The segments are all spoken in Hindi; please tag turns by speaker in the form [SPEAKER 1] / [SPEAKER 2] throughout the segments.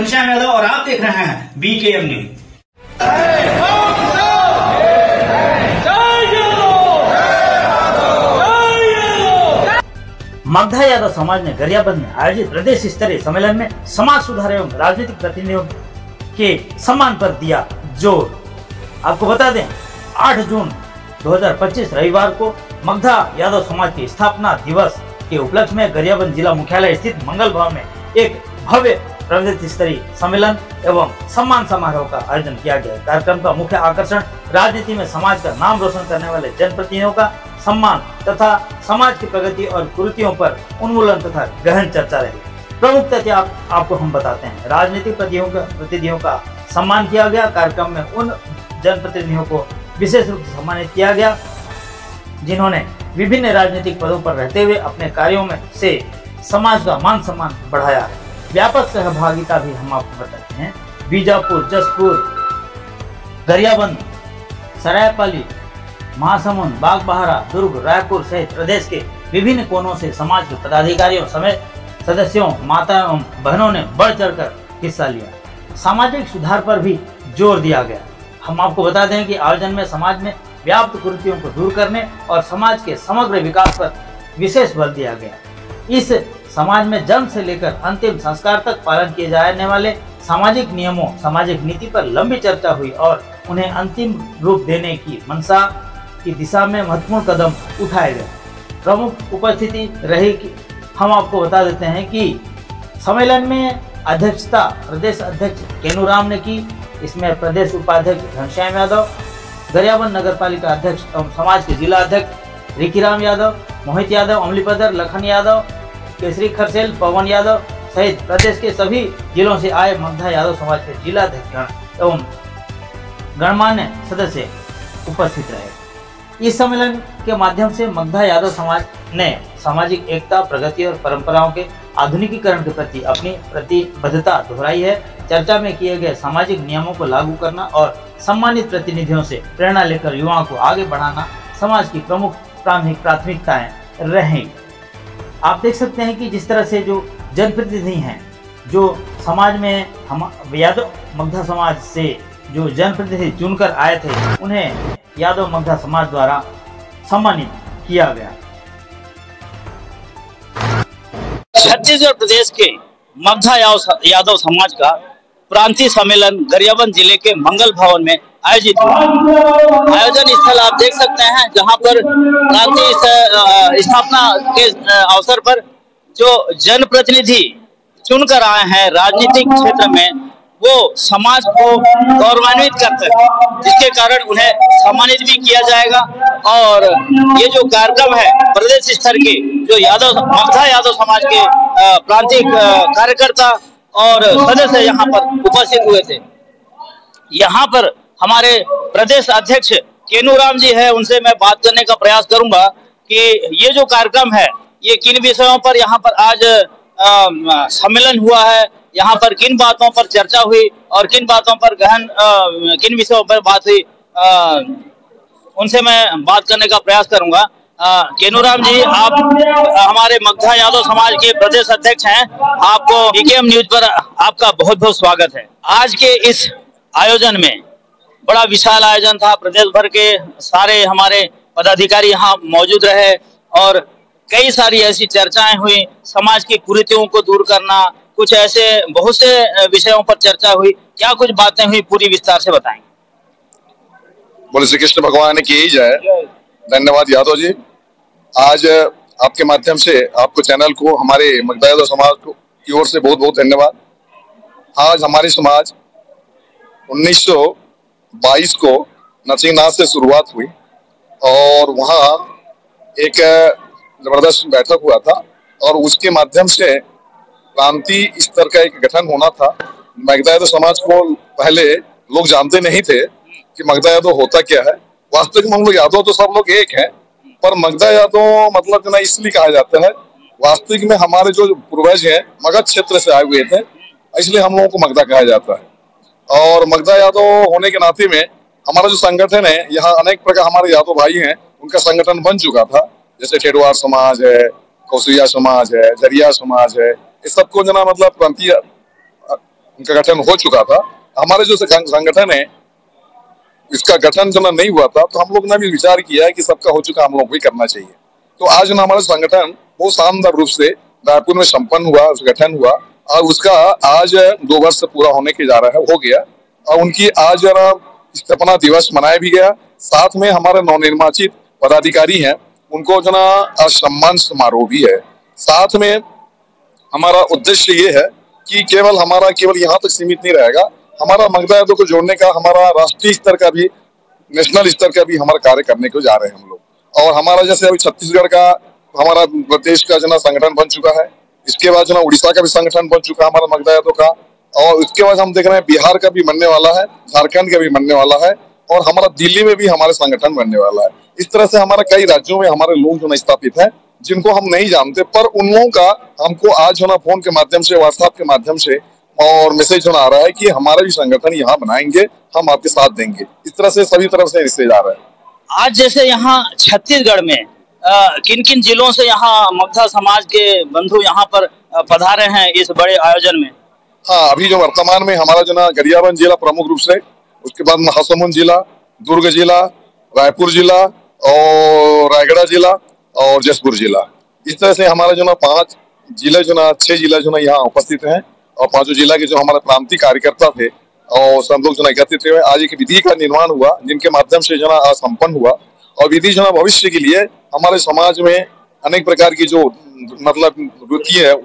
[SPEAKER 1] घनश्याम यादव और आप देख रहे हैं BKM न्यूज। मगधा यादव समाज ने गरियाबंद में आयोजित प्रदेश स्तरीय सम्मेलन में समाज सुधार एवं राजनीतिक प्रतिनिधियों के सम्मान पर दिया जोर। आपको बता दें 8 जून 2025 रविवार को मगधा यादव समाज के स्थापना दिवस के उपलक्ष्य में गरियाबंद जिला मुख्यालय स्थित मंगल भवन में एक भव्य प्रदेश स्तरीय सम्मेलन एवं सम्मान समारोह का आयोजन किया गया। कार्यक्रम का मुख्य आकर्षण राजनीति में समाज का नाम रोशन करने वाले जनप्रतिनिधियों का सम्मान तथा समाज की प्रगति और कुरीतियों पर उन्मूलन तथा गहन चर्चा रही। प्रमुख तथ्य आपको हम बताते हैं। राजनीतिक प्रतिनिधियों का सम्मान किया गया। कार्यक्रम में उन जनप्रतिनिधियों को विशेष रूप से सम्मानित किया गया जिन्होंने विभिन्न राजनीतिक पदों पर रहते हुए अपने कार्यों में से समाज का मान सम्मान बढ़ाया है। व्यापक सहभागिता भी हम आपको बताते हैं। बीजापुर, जसपुर, गरियाबंद, सरायपाली, महासमुंद, बागबहारा, दुर्ग, रायपुर सहित प्रदेश के विभिन्न कोनों से समाज के पदाधिकारियों समेत सदस्यों, माताओं एवं बहनों ने बढ़ चढ़कर हिस्सा लिया। सामाजिक सुधार पर भी जोर दिया गया। हम आपको बता दें कि आयोजन में समाज में व्याप्त कुरीतियों को दूर करने और समाज के समग्र विकास पर विशेष बल दिया गया। इस समाज में जन्म से लेकर अंतिम संस्कार तक पालन किए जाने वाले सामाजिक नियमों, सामाजिक नीति पर लंबी चर्चा हुई और उन्हें अंतिम रूप देने की मंशा की दिशा में महत्वपूर्ण कदम उठाए गए। प्रमुख उपस्थिति रही कि हम आपको बता देते हैं कि सम्मेलन में अध्यक्षता प्रदेश अध्यक्ष केनूराम ने की। इसमें प्रदेश उपाध्यक्ष घनश्याम यादव, गरियाबंद नगर पालिका अध्यक्ष एवं समाज के जिला अध्यक्ष रिकीराम यादव, मोहित यादव, अमलीपदर, लखन यादव, केसरी खरसेल, पवन यादव सहित प्रदेश के सभी जिलों से आए मगधा यादव समाज के जिला अध्यक्ष एवं गणमान्य सदस्य उपस्थित रहे। इस सम्मेलन के माध्यम से मगधा यादव समाज ने सामाजिक एकता, प्रगति और परंपराओं के आधुनिकीकरण के प्रति अपनी प्रतिबद्धता दोहराई है। चर्चा में किए गए सामाजिक नियमों को लागू करना और सम्मानित प्रतिनिधियों से प्रेरणा लेकर युवाओं को आगे बढ़ाना समाज की प्रमुख प्राथमिकताएं रहेंगी। आप देख सकते हैं कि जिस तरह से जो जनप्रतिनिधि हैं, जो समाज में हम यादव मगधा समाज से जो जनप्रतिनिधि चुनकर आए थे, उन्हें यादव मगधा समाज द्वारा सम्मानित किया गया। छत्तीसगढ़ प्रदेश के मगधा यादव समाज का प्रांतीय सम्मेलन गरियाबंद जिले के मंगल भवन में आयोजित हुआ। आयोजन स्थल आप देख सकते हैं, जहां पर प्रांतीय स्थापना के अवसर पर जो जनप्रतिनिधि चुनकर आए हैं राजनीतिक क्षेत्र में, वो समाज को गौरवान्वित करते हैं, जिसके कारण उन्हें सम्मानित भी किया जाएगा। और ये जो कार्यक्रम है प्रदेश स्तर के जो मगधा यादव समाज के प्रांतीय कार्यकर्ता और सदस्य यहाँ पर उपस्थित हुए थे। यहाँ पर हमारे प्रदेश अध्यक्ष केनूराम जी है, उनसे मैं बात करने का प्रयास करूंगा कि ये जो कार्यक्रम है ये किन विषयों पर यहाँ पर आज सम्मेलन हुआ है, यहाँ पर किन बातों पर चर्चा हुई और किन बातों पर किन विषयों पर बात हुई, उनसे मैं बात करने का प्रयास करूंगा। केनूराम जी, आप हमारे मगधा यादव समाज के प्रदेश अध्यक्ष हैं। आपको BKM न्यूज पर आपका बहुत बहुत स्वागत है। आज के इस आयोजन में बड़ा विशाल आयोजन था। प्रदेश भर के सारे हमारे पदाधिकारी यहाँ मौजूद रहे और कई सारी ऐसी चर्चाएं हुई। समाज की कुरीतियों को दूर करना, कुछ ऐसे बहुत से विषयों पर चर्चा हुई। क्या कुछ बातें हुई, पूरी विस्तार से बताएंगे।
[SPEAKER 2] बोले श्री कृष्ण भगवान की जय। धन्यवाद यादव जी। आज आपके माध्यम से आपको चैनल को, हमारे मगधा यादव समाज की ओर से बहुत बहुत धन्यवाद। आज हमारी समाज 1922 को नरसिंहनाथ से शुरुआत हुई और वहाँ एक जबरदस्त बैठक हुआ था और उसके माध्यम से प्रांतीय स्तर का एक गठन होना था। मगधा यादव समाज को पहले लोग जानते नहीं थे कि मगधा यादव होता क्या है। वास्तविक में हम लोग यादव तो सब लोग एक हैं, पर मगधा यादव मतलब ना इसलिए कहा जाता है, वास्तविक में हमारे जो पूर्वज हैं मगध क्षेत्र से आए हुए थे, इसलिए हम लोगों को मगधा कहा जाता है। और मगधा यादव होने के नाते में हमारा जो संगठन है, यहाँ अनेक प्रकार हमारे यादव भाई हैं, उनका संगठन बन चुका था। जैसे टेडवार समाज है, कौशलिया समाज है, जरिया समाज है, इस सबको जना मतलब प्रांतीय उनका गठन हो चुका था। हमारे जो संगठन है इसका गठन जो ना नहीं हुआ था, तो हम लोग ने भी विचार किया है कि सबका हो चुका हम लोग भी करना चाहिए। तो आज ना हमारा संगठन बहुत शानदार रूप से रायपुर में संपन्न हुआ, गठन हुआ और उसका आज 2 वर्ष पूरा होने के जा रहा है, हो गया। और उनकी आज स्थापना दिवस मनाया भी गया। साथ में हमारे नवनिर्वाचित पदाधिकारी हैं, उनको जो ना आज सम्मान समारोह भी है। साथ में हमारा उद्देश्य ये है कि केवल यहाँ तक सीमित नहीं रहेगा, हमारा मगधा यादव को जोड़ने का, हमारा राष्ट्रीय स्तर का भी, नेशनल स्तर का भी हमारा कार्य करने को जा रहे हैं हम लोग। और हमारा जैसे अभी छत्तीसगढ़ का हमारा प्रदेश का जो ना संगठन बन चुका है, इसके बाद जो ना उड़ीसा का भी संगठन बन चुका है हमारा मगधा यादव का, और उसके बाद हम देख रहे हैं बिहार का भी बनने वाला है, झारखंड का भी बनने वाला है, और हमारा दिल्ली में भी हमारे संगठन बनने वाला है। इस तरह से हमारा कई राज्यों में हमारे लोग जो ना स्थापित है, जिनको हम नहीं जानते, पर उन लोगों का हमको आज जो ना फोन के माध्यम से, व्हाट्सएप के माध्यम से और मैसेज होना आ रहा है कि हमारा भी संगठन यहाँ बनाएंगे, हम आपके साथ देंगे। इस तरह से सभी तरफ से मैसेज आ रहा है।
[SPEAKER 1] आज जैसे यहाँ छत्तीसगढ़ में किन किन जिलों से यहाँ मगधा समाज के बंधु यहाँ पर पधारे हैं इस बड़े आयोजन में?
[SPEAKER 2] हाँ, अभी जो वर्तमान में हमारा जो ना गरियाबंद जिला प्रमुख रूप से, उसके बाद महासमुंद जिला, दुर्ग जिला, रायपुर जिला और रायगढ़ जिला और जसपुर जिला, इस तरह से हमारा जो ना 5 जिले जो ना 6 जिला जो ना यहाँ उपस्थित हैं। और 5 जिला के जो हमारे क्रांति कार्यकर्ता थे और सब लोग जो ना एकत्रित हुए, आज एक विधि का निर्माण हुआ जिनके माध्यम से जो ना आज संपन्न हुआ। और विधि जो ना भविष्य के लिए हमारे समाज में अनेक प्रकार की जो मतलब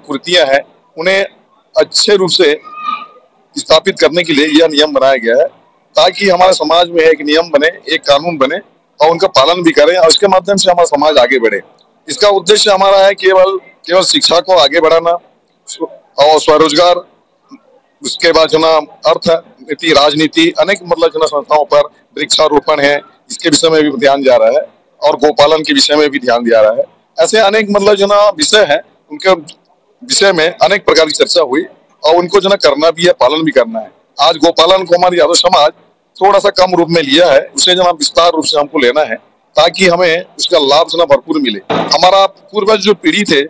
[SPEAKER 2] कृतियां हैं, उन्हें अच्छे रूप से स्थापित करने के लिए यह नियम बनाया गया है, ताकि हमारे समाज में एक नियम बने, एक कानून बने और उनका पालन भी करें और इसके माध्यम से हमारा समाज आगे बढ़े। इसका उद्देश्य हमारा है केवल शिक्षा को आगे बढ़ाना और स्वरोजगार, उसके बाद जो ना अर्थनीति, राजनीति, अनेक मतलब जो ना संस्थाओं पर वृक्षारोपण है, इसके विषय में भी ध्यान जा रहा है और गोपालन के विषय में भी ध्यान दिया रहा है। ऐसे अनेक मतलब जो ना विषय है, उनके विषय में अनेक प्रकार की चर्चा हुई और उनको जो ना करना भी है, पालन भी करना है। आज गोपालन को हमारी यादव समाज थोड़ा सा कम रूप में लिया है, उसे जो ना विस्तार रूप से हमको लेना है ताकि हमें उसका लाभ जो ना भरपूर मिले। हमारा पूर्वज जो पीढ़ी थे,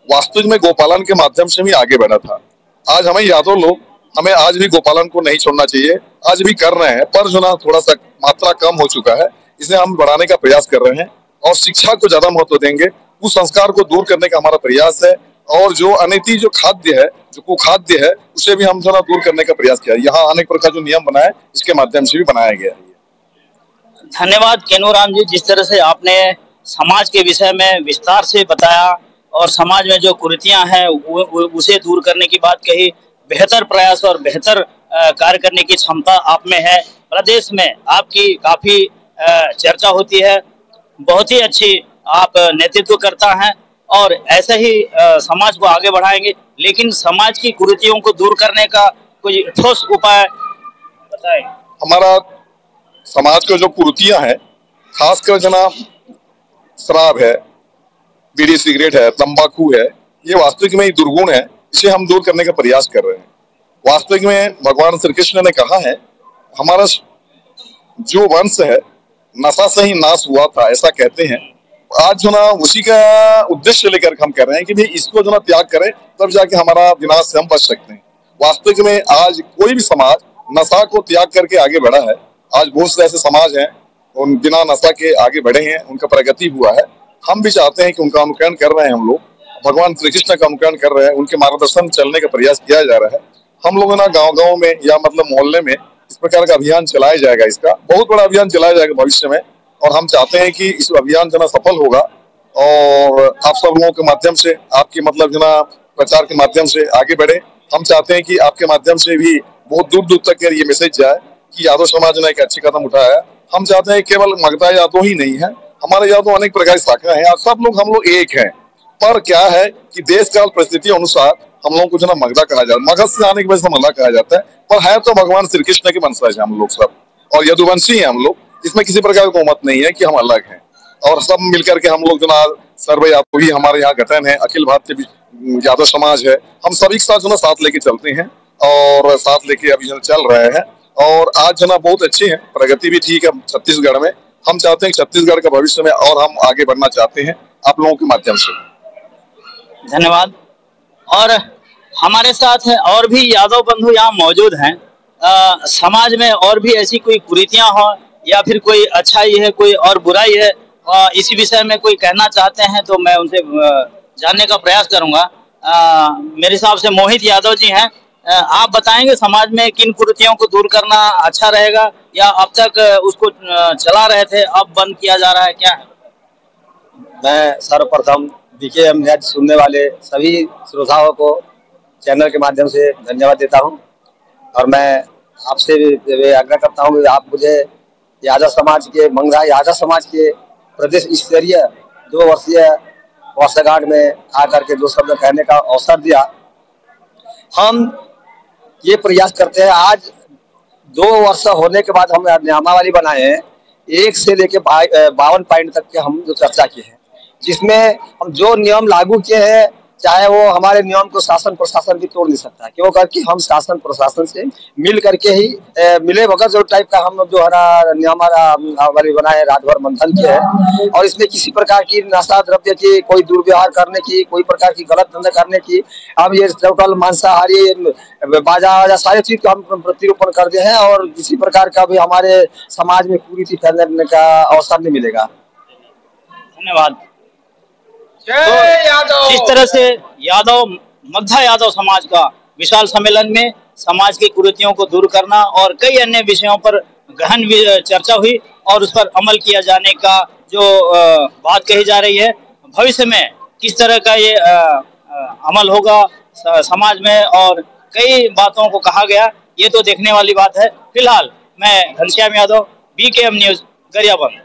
[SPEAKER 2] वास्तविक में गोपालन के माध्यम से भी आगे बढ़ा था। आज हमें यादव लोग, हमें आज भी गोपालन को नहीं छोड़ना चाहिए, आज भी कर रहे हैं, पर जो ना थोड़ा सा मात्रा कम हो चुका है, इसे हम बढ़ाने का प्रयास कर रहे हैं और शिक्षा को ज्यादा महत्व देंगे। उस संस्कार को दूर करने का हमारा प्रयास है और जो अनैतिक जो खाद्य है, जो कुखाद्य है, उसे भी हम जो ना दूर करने का प्रयास किया। यहाँ अनेक प्रकार जो नियम बनाए, इसके माध्यम से भी बनाया गया है।
[SPEAKER 1] धन्यवाद केनूराम जी, जिस तरह से आपने समाज के विषय में विस्तार से बताया और समाज में जो कुरीतियां हैं उसे दूर करने की बात कही। बेहतर प्रयास और बेहतर कार्य करने की क्षमता आप में है। प्रदेश में आपकी काफी चर्चा होती है, बहुत ही अच्छी आप नेतृत्व करता हैं और ऐसे ही समाज को आगे बढ़ाएंगे। लेकिन समाज की कुरीतियों को दूर करने का कोई ठोस उपाय बताएं।
[SPEAKER 2] हमारा समाज को जो कुरीतियां हैं, खासकर जना शराब है, बीड़ी सिगरेट है, तंबाकू है, ये वास्तविक में दुर्गुण है, इसे हम दूर करने का प्रयास कर रहे हैं। वास्तविक में भगवान श्री कृष्ण ने कहा है, हमारा जो वंश है नशा से ही नाश हुआ था, ऐसा कहते हैं। आज जो ना उसी का उद्देश्य लेकर हम कर रहे हैं कि भाई इसको जो ना त्याग करें, तब जाके हमारा विनाश से हम बच सकते हैं। वास्तविक में आज कोई भी समाज नशा को त्याग करके आगे बढ़ा है। आज बहुत से ऐसे समाज हैं उन बिना नशा के आगे बढ़े हैं, उनका प्रगति हुआ है। हम भी चाहते हैं कि उनका अनुकरण कर रहे हैं, हम लोग भगवान श्री कृष्ण का अनुकरण कर रहे हैं, उनके मार्गदर्शन चलने का प्रयास किया जा रहा है। हम लोगों ना गांव-गांव में या मतलब मोहल्ले में इस प्रकार का अभियान चलाया जाएगा, इसका बहुत बड़ा अभियान चलाया जाएगा भविष्य में। और हम चाहते हैं कि इस अभियान जो ना सफल होगा और आप सब लोगों के माध्यम से, आपके मतलब जो ना प्रचार के माध्यम से आगे बढ़े। हम चाहते हैं कि आपके माध्यम से भी बहुत दूर दूर तक ये मैसेज जाए कि यादव समाज ने एक अच्छी कदम उठाया है। हम चाहते हैं केवल मगधा यादव ही नहीं है, हमारे यादव अनेक प्रकार की शाखाएं हैं, सब लोग हम लोग एक हैं। पर क्या है कि देश काल परिस्थिति अनुसार हम लोगों को जो ना मगधा कहा जाता है, मगध से आने की वजह से मगधा कहा जाता है, पर है तो भगवान श्री कृष्ण के वंशज हम लोग सब और यदुवंशी हैं हम लोग। इसमें किसी प्रकार का मत नहीं है कि हम अलग हैं और सब मिलकर के हम लोग जो ना सर्व यादव ही हमारे यहाँ गठन है, अखिल भारतीय यादव समाज है। हम सभी के साथ जो ना साथ लेके चलते हैं और साथ लेके अभी जो चल रहे हैं और आज जो ना बहुत अच्छी है, प्रगति भी ठीक है छत्तीसगढ़ में। हम चाहते हैं कि छत्तीसगढ़ का भविष्य में और हम आगे बढ़ना चाहते हैं आप लोगों के माध्यम से।
[SPEAKER 1] धन्यवाद। और
[SPEAKER 3] हमारे साथ और भी यादव बंधु यहाँ मौजूद हैं। समाज में और भी ऐसी कोई कुरीतियां हो या फिर कोई अच्छाई है, कोई और बुराई है, इसी विषय में कोई कहना चाहते हैं तो मैं उनसे जानने का प्रयास करूंगा। मेरे हिसाब से मोहित यादव जी हैं। आप बताएंगे समाज में किन कुरीतियों को दूर करना अच्छा रहेगा, या अब तक उसको चला रहे थे अब बंद किया जा रहा है, क्या है?
[SPEAKER 4] मैं सर्वप्रथम बीकेएम न्यूज सुनने वाले सभी श्रोताओं को चैनल के माध्यम से धन्यवाद देता हूं, और मैं आपसे भी आग्रह करता हूं कि आप मुझे यादव समाज के मंगरा यादव समाज के प्रदेश स्तरीय 2 वर्षीय वर्षगांठ में आकर के 2 शब्द कहने का अवसर दिया। हम ये प्रयास करते हैं, आज 2 वर्ष होने के बाद हम नियमावली बनाए हैं, 1 से लेके 52 पॉइंट तक के हम जो चर्चा किए हैं, जिसमें हम जो नियम लागू किए हैं, चाहे वो हमारे नियम को शासन प्रशासन भी तोड़ नहीं सकता, क्यों करके हम शासन प्रशासन से मिल करके ही मिले बगैर जो टाइप का हम जो है नियमावली बनाए, रात भर मंथन किया है, और इसमें किसी प्रकार की नशा द्रव्य की, कोई दुर्व्यवहार करने की, कोई प्रकार की गलत धंधा करने की, अब ये टोटल मांसाहारी बाजा सारे चीज को हम प्रतिरूपण कर दिए हैं, और किसी प्रकार का भी हमारे समाज में कुरीति फैलने का अवसर नहीं मिलेगा।
[SPEAKER 3] धन्यवाद। तो इस तरह से मगधा यादव समाज का विशाल सम्मेलन में समाज की कुरीतियों को दूर करना और कई अन्य विषयों पर गहन चर्चा हुई, और उस पर अमल किया जाने का जो बात कही जा रही है, भविष्य में किस तरह का ये अमल होगा समाज में, और कई बातों को कहा गया, ये तो देखने वाली बात है। फिलहाल मैं घनश्याम यादव, बीकेएम न्यूज, गरियाबंद।